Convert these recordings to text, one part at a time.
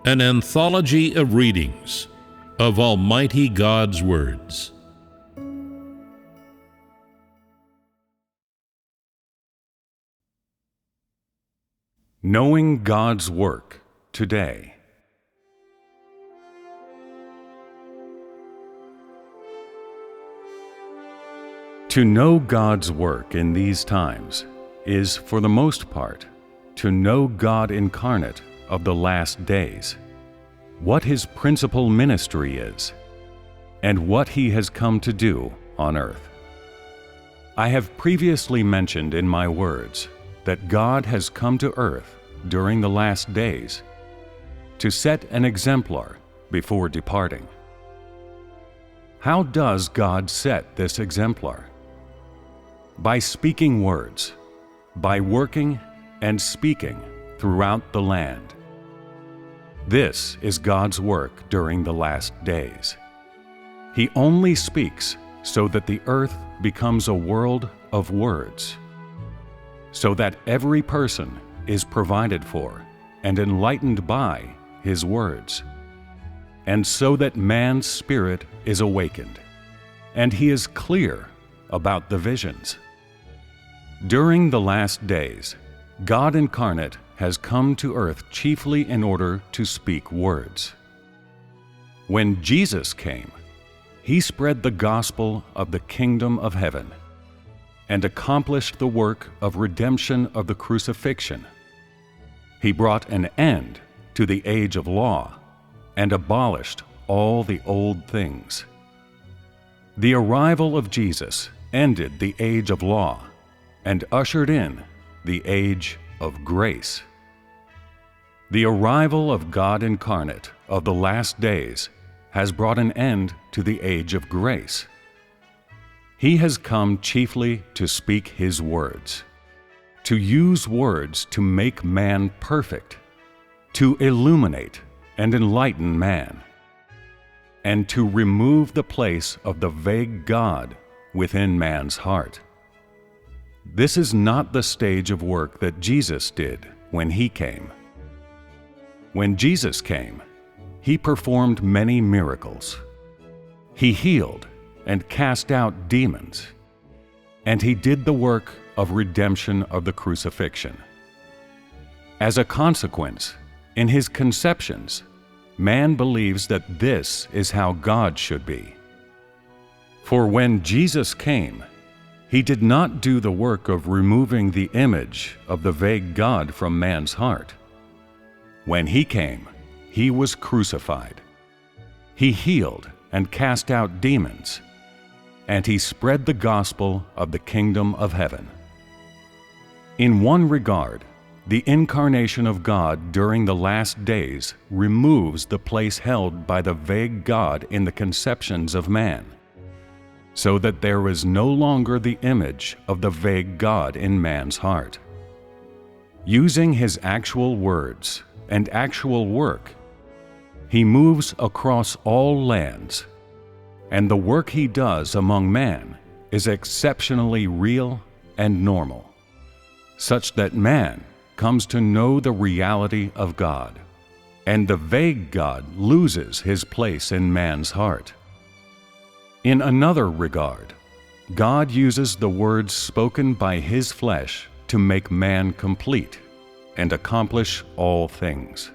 An anthology of readings of Almighty God's words. Knowing God's work today. To know God's work in these times is, for the most part, to know God incarnate of the last days, what His principal ministry is, and what He has come to do on earth. I have previously mentioned in my words that God has come to earth during the last days to set an exemplar before departing. How does God set this exemplar? By speaking words, by working and speaking throughout the land. This is God's work during the last days. He only speaks so that the earth becomes a world of words, so that every person is provided for and enlightened by His words, and so that man's spirit is awakened, and he is clear about the visions. During the last days, God incarnate has come to earth chiefly in order to speak words. When Jesus came, He spread the gospel of the kingdom of heaven and accomplished the work of redemption of the crucifixion. He brought an end to the age of law and abolished all the old things. The arrival of Jesus ended the age of law and ushered in the age of grace. The arrival of God incarnate of the last days has brought an end to the age of grace. He has come chiefly to speak His words, to use words to make man perfect, to illuminate and enlighten man, and to remove the place of the vague God within man's heart. This is not the stage of work that Jesus did when He came. When Jesus came, He performed many miracles. He healed and cast out demons, and He did the work of redemption of the crucifixion. As a consequence, in his conceptions, man believes that this is how God should be. For when Jesus came, He did not do the work of removing the image of the vague God from man's heart. When He came, He was crucified. He healed and cast out demons, and He spread the gospel of the kingdom of heaven. In one regard, the incarnation of God during the last days removes the place held by the vague God in the conceptions of man, so that there is no longer the image of the vague God in man's heart. Using His actual words and actual work, He moves across all lands, and the work He does among man is exceptionally real and normal, such that man comes to know the reality of God, and the vague God loses his place in man's heart. In another regard, God uses the words spoken by His flesh to make man complete and accomplish all things.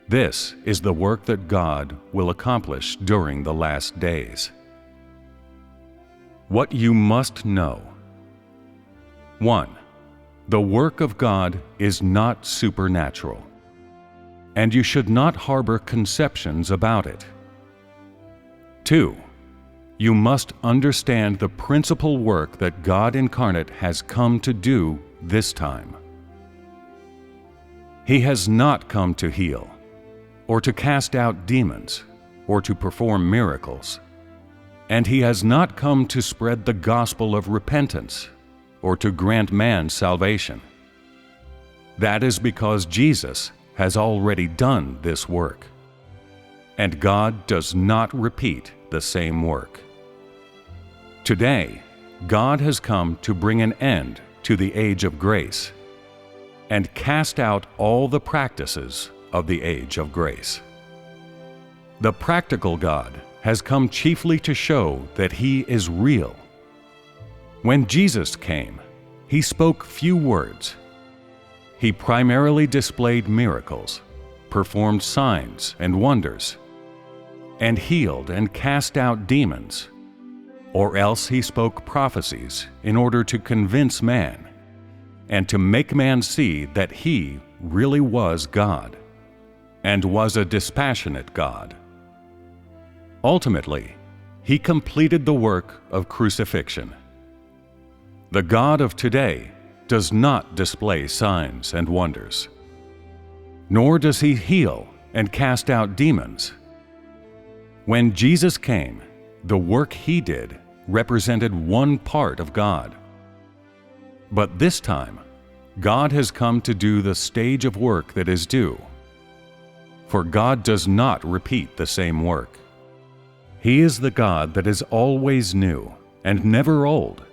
This is the work that God will accomplish during the last days. What you must know. 1. The work of God is not supernatural, and you should not harbor conceptions about it. 2. You must understand the principal work that God incarnate has come to do this time. He has not come to heal, or to cast out demons, or to perform miracles, and He has not come to spread the gospel of repentance, or to grant man salvation. That is because Jesus has already done this work, and God does not repeat the same work. Today, God has come to bring an end to the age of grace and cast out all the practices of the age of grace. The practical God has come chiefly to show that He is real. When Jesus came, He spoke few words. He primarily displayed miracles, performed signs and wonders, and healed and cast out demons, or else He spoke prophecies in order to convince man and to make man see that He really was God and was a dispassionate God. Ultimately, He completed the work of crucifixion. The God of today does not display signs and wonders, nor does He heal and cast out demons. When Jesus came, the work He did represented one part of God. But this time, God has come to do the stage of work that is due. For God does not repeat the same work. He is the God that is always new and never old.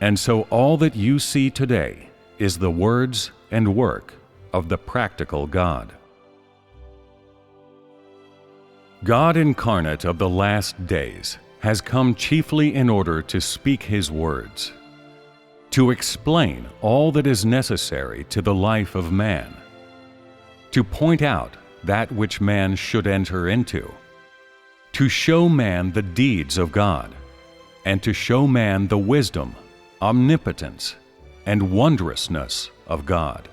And so all that you see today is the words and work of the practical God. God incarnate of the last days has come chiefly in order to speak His words, to explain all that is necessary to the life of man, to point out that which man should enter into, to show man the deeds of God, and to show man the wisdom, omnipotence, and wondrousness of God.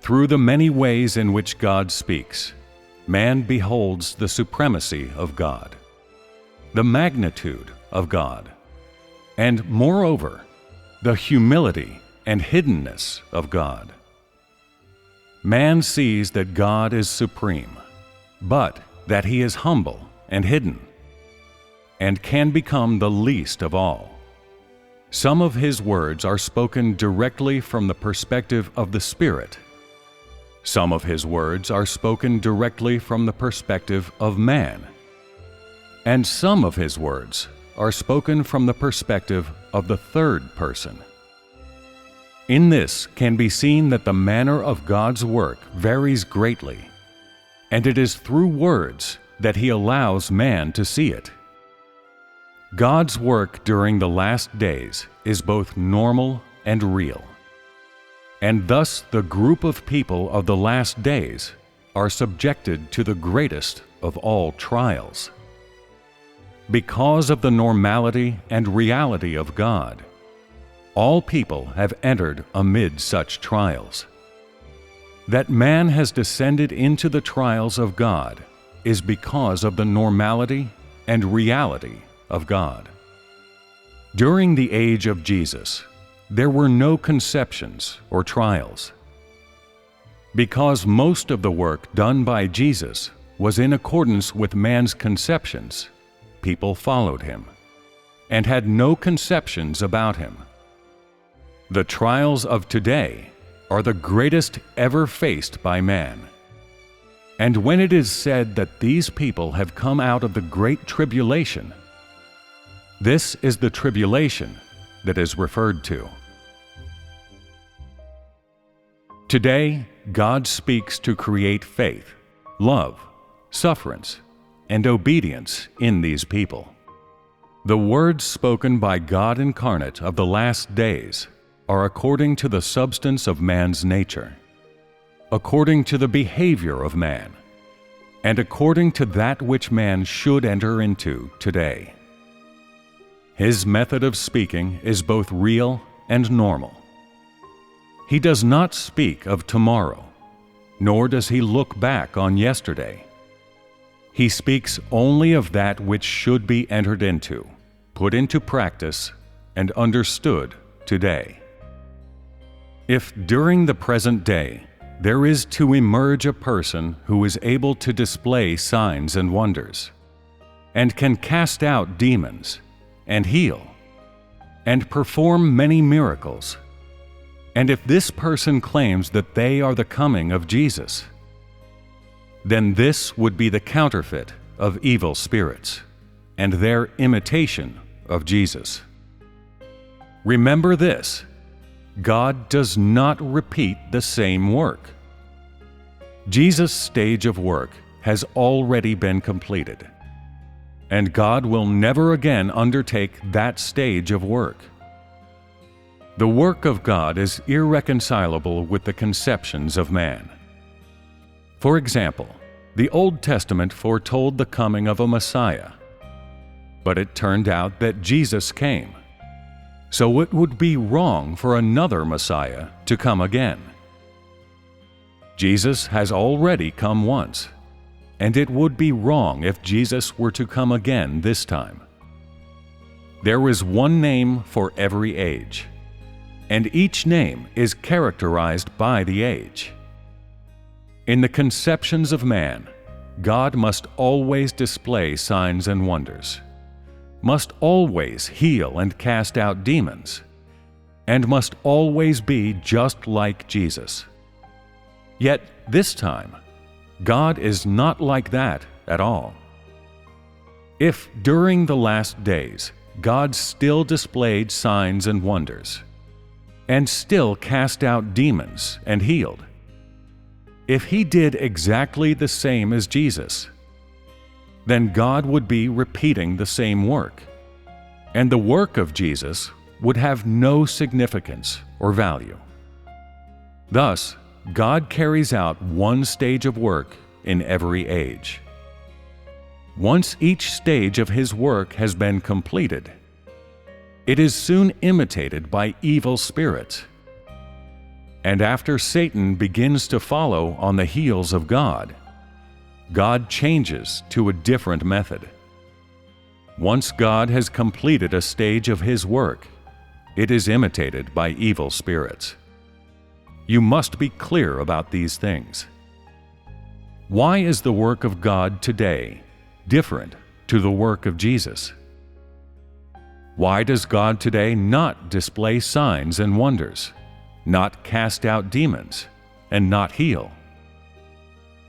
Through the many ways in which God speaks, man beholds the supremacy of God, the magnitude of God, and moreover, the humility and hiddenness of God. Man sees that God is supreme, but that He is humble and hidden, and can become the least of all. Some of His words are spoken directly from the perspective of the Spirit. Some of His words are spoken directly from the perspective of man. And some of His words are spoken from the perspective of the third person. In this can be seen that the manner of God's work varies greatly, and it is through words that He allows man to see it. God's work during the last days is both normal and real. And thus the group of people of the last days are subjected to the greatest of all trials. Because of the normality and reality of God, all people have entered amid such trials. That man has descended into the trials of God is because of the normality and reality of God. During the age of Jesus, there were no conceptions or trials. Because most of the work done by Jesus was in accordance with man's conceptions, people followed Him and had no conceptions about Him. The trials of today are the greatest ever faced by man. And when it is said that these people have come out of the great tribulation, this is the tribulation that is referred to. Today, God speaks to create faith, love, sufferance, and obedience in these people. The words spoken by God incarnate of the last days are according to the substance of man's nature, according to the behavior of man, and according to that which man should enter into today. His method of speaking is both real and normal. He does not speak of tomorrow, nor does He look back on yesterday. He speaks only of that which should be entered into, put into practice, and understood today. If during the present day there is to emerge a person who is able to display signs and wonders, and can cast out demons, and heal, and perform many miracles, and if this person claims that they are the coming of Jesus, then this would be the counterfeit of evil spirits, and their imitation of Jesus. Remember this: God does not repeat the same work. Jesus' stage of work has already been completed, and God will never again undertake that stage of work. The work of God is irreconcilable with the conceptions of man. For example, the Old Testament foretold the coming of a Messiah, but it turned out that Jesus came, so it would be wrong for another Messiah to come again. Jesus has already come once, and it would be wrong if Jesus were to come again this time. There is one name for every age, and each name is characterized by the age. In the conceptions of man, God must always display signs and wonders, must always heal and cast out demons, and must always be just like Jesus. Yet this time, God is not like that at all. If during the last days God still displayed signs and wonders, and still cast out demons and healed, if He did exactly the same as Jesus, then God would be repeating the same work, and the work of Jesus would have no significance or value. Thus, God carries out one stage of work in every age. Once each stage of His work has been completed, it is soon imitated by evil spirits. And after Satan begins to follow on the heels of God, God changes to a different method. Once God has completed a stage of His work, it is imitated by evil spirits. You must be clear about these things. Why is the work of God today different to the work of Jesus? Why does God today not display signs and wonders, not cast out demons, and not heal?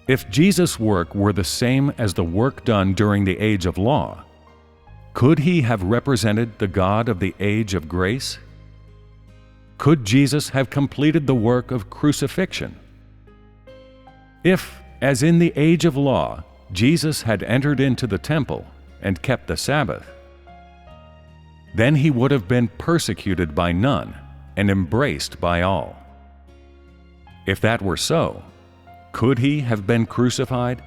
If Jesus' work were the same as the work done during the age of law, could He have represented the God of the age of grace? Could Jesus have completed the work of crucifixion? If, as in the age of law, Jesus had entered into the temple and kept the Sabbath, then He would have been persecuted by none and embraced by all. If that were so, could He have been crucified?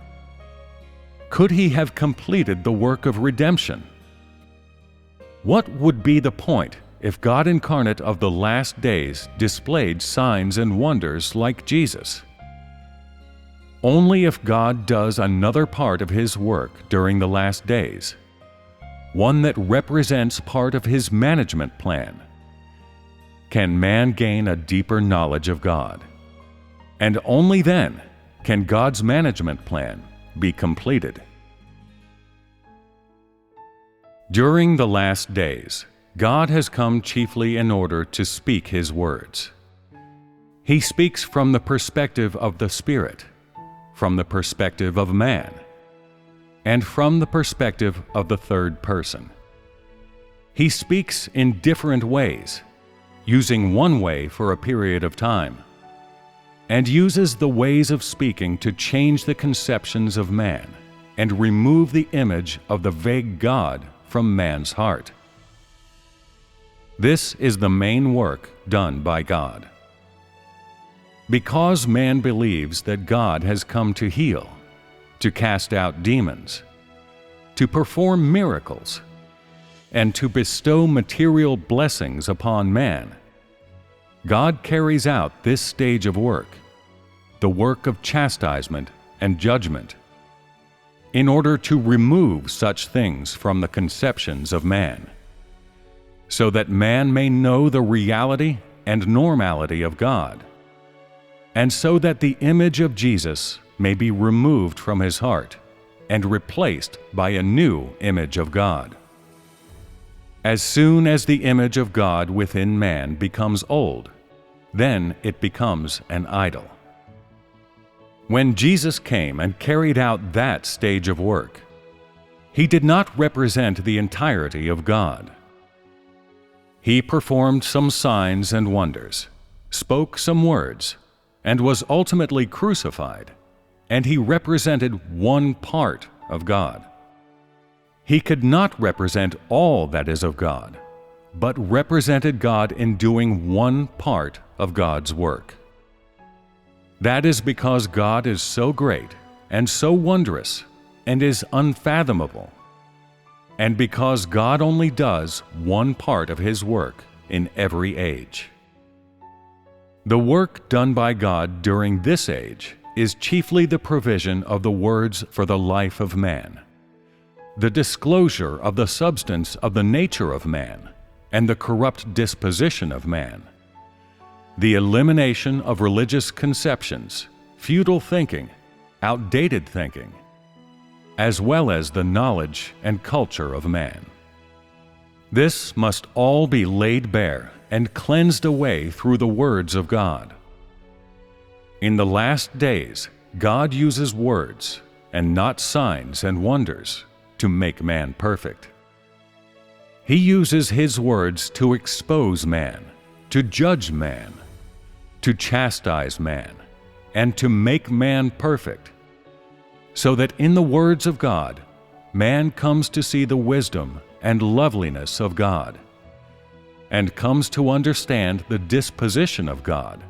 Could He have completed the work of redemption? What would be the point if God incarnate of the last days displayed signs and wonders like Jesus? Only if God does another part of His work during the last days, one that represents part of His management plan, can man gain a deeper knowledge of God. And only then can God's management plan be completed. During the last days, God has come chiefly in order to speak His words. He speaks from the perspective of the Spirit, from the perspective of man, and from the perspective of the third person. He speaks in different ways, using one way for a period of time, and uses the ways of speaking to change the conceptions of man and remove the image of the vague God from man's heart. This is the main work done by God. Because man believes that God has come to heal, to cast out demons, to perform miracles, and to bestow material blessings upon man, God carries out this stage of work, the work of chastisement and judgment, in order to remove such things from the conceptions of man, so that man may know the reality and normality of God, and so that the image of Jesus may be removed from his heart and replaced by a new image of God. As soon as the image of God within man becomes old, then it becomes an idol. When Jesus came and carried out that stage of work, He did not represent the entirety of God. He performed some signs and wonders, spoke some words, and was ultimately crucified and he represented one part of God. He could not represent all that is of God, but represented God in doing one part of God's work. That is because God is so great and so wondrous and is unfathomable, and because God only does one part of His work in every age. The work done by God during this age is chiefly the provision of the words for the life of man, the disclosure of the substance of the nature of man and the corrupt disposition of man, the elimination of religious conceptions, futile thinking, outdated thinking, as well as the knowledge and culture of man. This must all be laid bare and cleansed away through the words of God. In the last days, God uses words and not signs and wonders to make man perfect. He uses His words to expose man, to judge man, to chastise man, and to make man perfect, so that in the words of God, man comes to see the wisdom and loveliness of God, and comes to understand the disposition of God,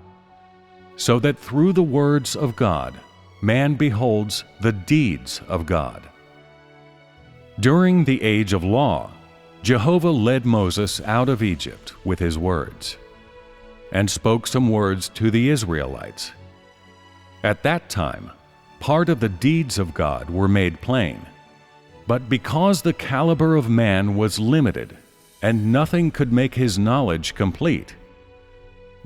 so that through the words of God, man beholds the deeds of God. During the age of law, Jehovah led Moses out of Egypt with His words, and spoke some words to the Israelites. At that time, part of the deeds of God were made plain, but because the caliber of man was limited, and nothing could make his knowledge complete,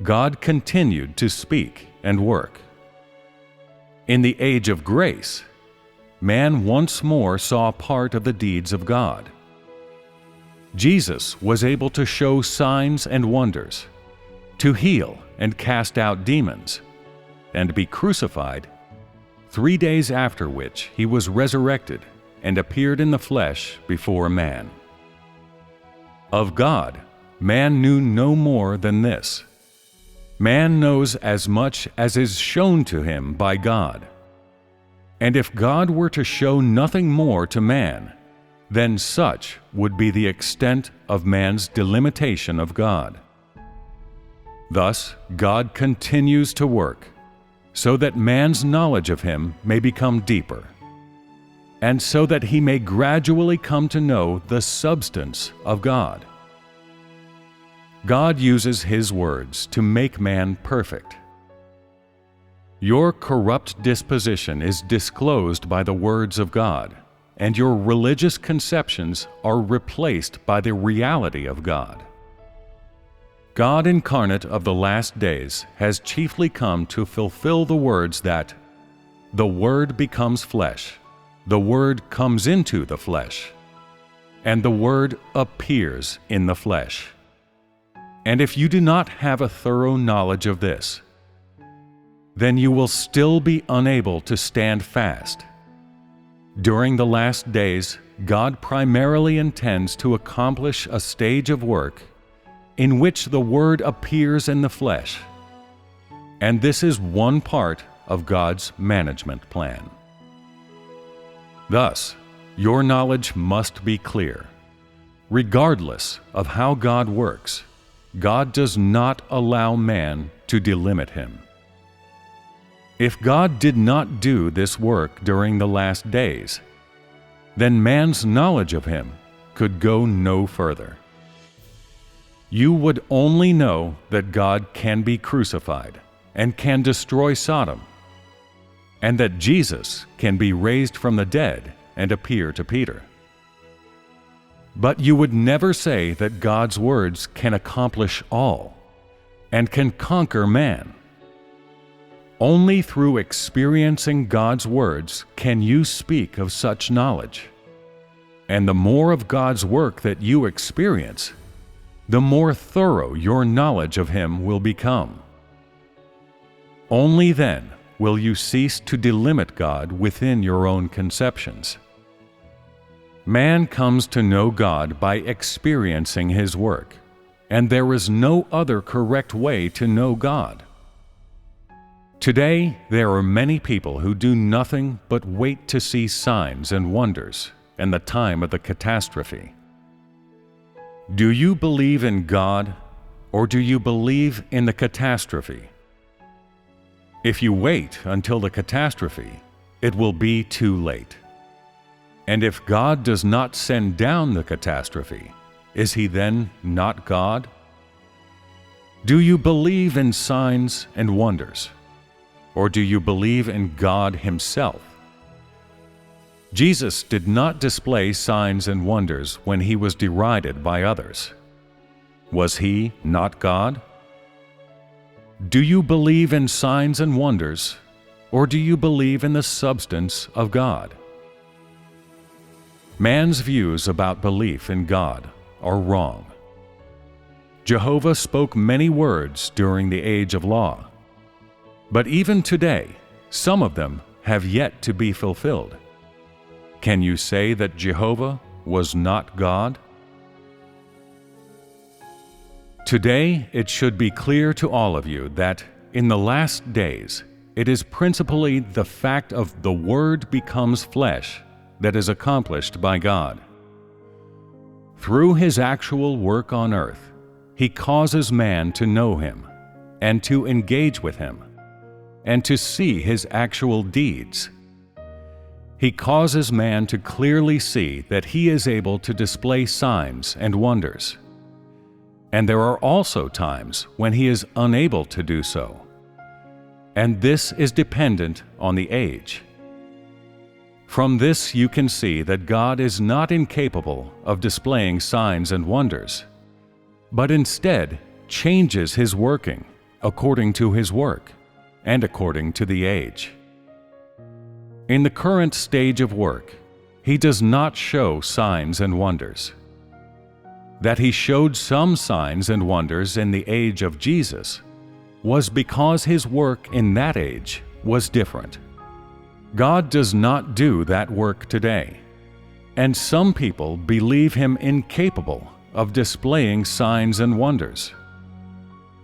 God continued to speak and work. In the age of grace, man once more saw part of the deeds of God. Jesus was able to show signs and wonders, to heal and cast out demons, and be crucified, 3 days after which He was resurrected and appeared in the flesh before man. Of God, man knew no more than this. Man knows as much as is shown to him by God. And if God were to show nothing more to man, then such would be the extent of man's delimitation of God. Thus, God continues to work, so that man's knowledge of Him may become deeper, and so that he may gradually come to know the substance of God. God uses His words to make man perfect. Your corrupt disposition is disclosed by the words of God, and your religious conceptions are replaced by the reality of God. God incarnate of the last days has chiefly come to fulfill the words that, "The Word becomes flesh, the Word comes into the flesh, and the Word appears in the flesh." And if you do not have a thorough knowledge of this, then you will still be unable to stand fast. During the last days, God primarily intends to accomplish a stage of work in which the Word appears in the flesh, and this is one part of God's management plan. Thus, your knowledge must be clear. Regardless of how God works, God does not allow man to delimit Him. If God did not do this work during the last days, then man's knowledge of Him could go no further. You would only know that God can be crucified and can destroy Sodom, and that Jesus can be raised from the dead and appear to Peter. But you would never say that God's words can accomplish all and can conquer man. Only through experiencing God's words can you speak of such knowledge. And the more of God's work that you experience, the more thorough your knowledge of Him will become. Only then will you cease to delimit God within your own conceptions. Man comes to know God by experiencing His work, and there is no other correct way to know God. Today, there are many people who do nothing but wait to see signs and wonders and the time of the catastrophe. Do you believe in God, or do you believe in the catastrophe? If you wait until the catastrophe, it will be too late. And if God does not send down the catastrophe, is He then not God? Do you believe in signs and wonders, or do you believe in God Himself? Jesus did not display signs and wonders when He was derided by others. Was He not God? Do you believe in signs and wonders, or do you believe in the substance of God? Man's views about belief in God are wrong. Jehovah spoke many words during the age of law, but even today, some of them have yet to be fulfilled. Can you say that Jehovah was not God? Today, it should be clear to all of you that in the last days, it is principally the fact of the Word becomes flesh that is accomplished by God. Through His actual work on earth, He causes man to know Him and to engage with Him and to see His actual deeds. He causes man to clearly see that he is able to display signs and wonders. And there are also times when he is unable to do so. And this is dependent on the age. From this you can see that God is not incapable of displaying signs and wonders, but instead changes His working according to His work and according to the age. In the current stage of work, He does not show signs and wonders. That He showed some signs and wonders in the age of Jesus was because His work in that age was different. God does not do that work today, and some people believe Him incapable of displaying signs and wonders.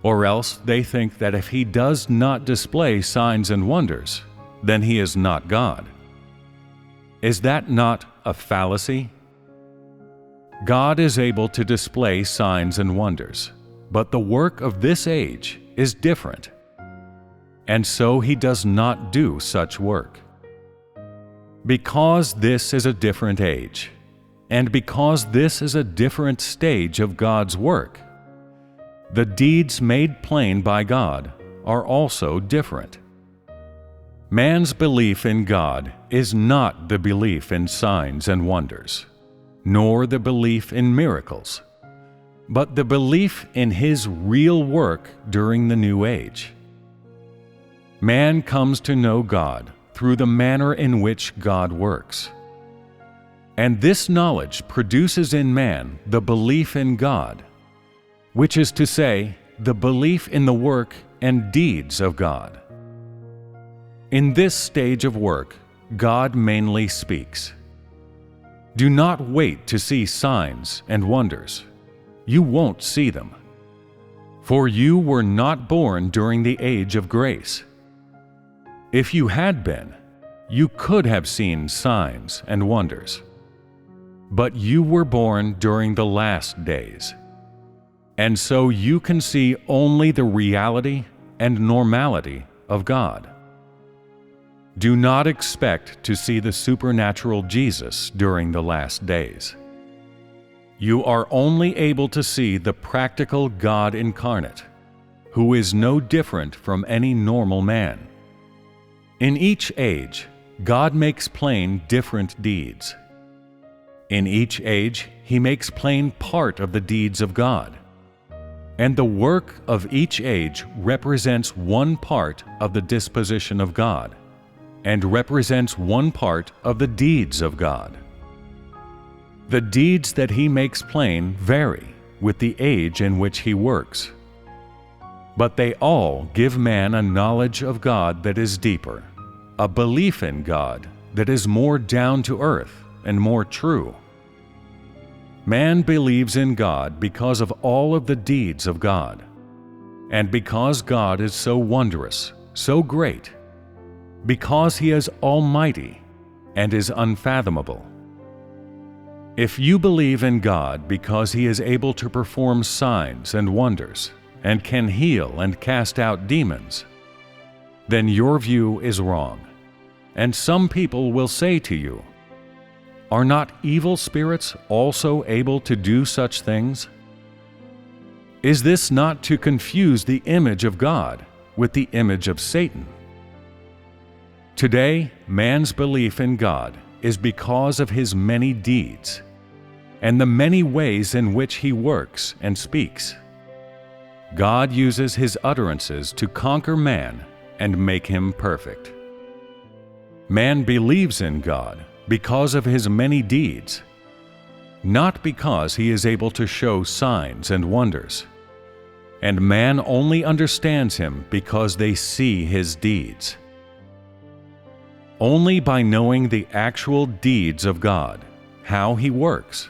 Or else they think that if He does not display signs and wonders, then He is not God. Is that not a fallacy? God is able to display signs and wonders, but the work of this age is different, and so He does not do such work. Because this is a different age, and because this is a different stage of God's work, the deeds made plain by God are also different. Man's belief in God is not the belief in signs and wonders, nor the belief in miracles, but the belief in His real work during the new age. Man comes to know God through the manner in which God works. And this knowledge produces in man the belief in God, which is to say, the belief in the work and deeds of God. In this stage of work, God mainly speaks. Do not wait to see signs and wonders. You won't see them. For you were not born during the age of grace. If you had been, you could have seen signs and wonders. But you were born during the last days. And so you can see only the reality and normality of God. Do not expect to see the supernatural Jesus during the last days. You are only able to see the practical God incarnate, who is no different from any normal man. In each age, God makes plain different deeds. In each age, He makes plain part of the deeds of God. And the work of each age represents one part of the disposition of God, and represents one part of the deeds of God. The deeds that He makes plain vary with the age in which He works, but they all give man a knowledge of God that is deeper, a belief in God that is more down to earth and more true. Man believes in God because of all of the deeds of God, and because God is so wondrous so great? Because He is almighty and is unfathomable. If you believe in God because He is able to perform signs and wonders and can heal and cast out demons, then your view is wrong. And some people will say to you, "Are not evil spirits also able to do such things?" Is this not to confuse the image of God with the image of Satan? Today, man's belief in God is because of His many deeds and the many ways in which He works and speaks. God uses His utterances to conquer man and make him perfect. Man believes in God because of His many deeds, not because He is able to show signs and wonders. And man only understands Him because they see His deeds. Only by knowing the actual deeds of God, how He works,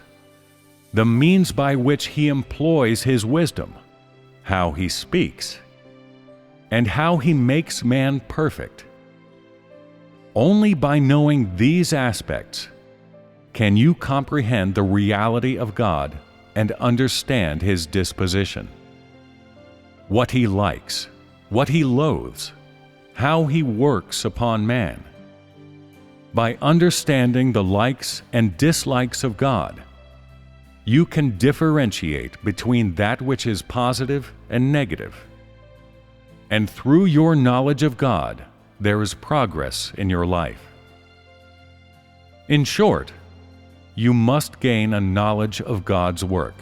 the means by which He employs His wisdom, how He speaks, and how He makes man perfect. Only by knowing these aspects can you comprehend the reality of God and understand His disposition. What He likes, what He loathes, how He works upon man. By understanding the likes and dislikes of God, you can differentiate between that which is positive and negative. And through your knowledge of God, there is progress in your life. In short, you must gain a knowledge of God's work,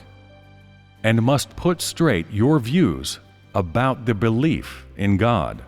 and must put straight your views about the belief in God.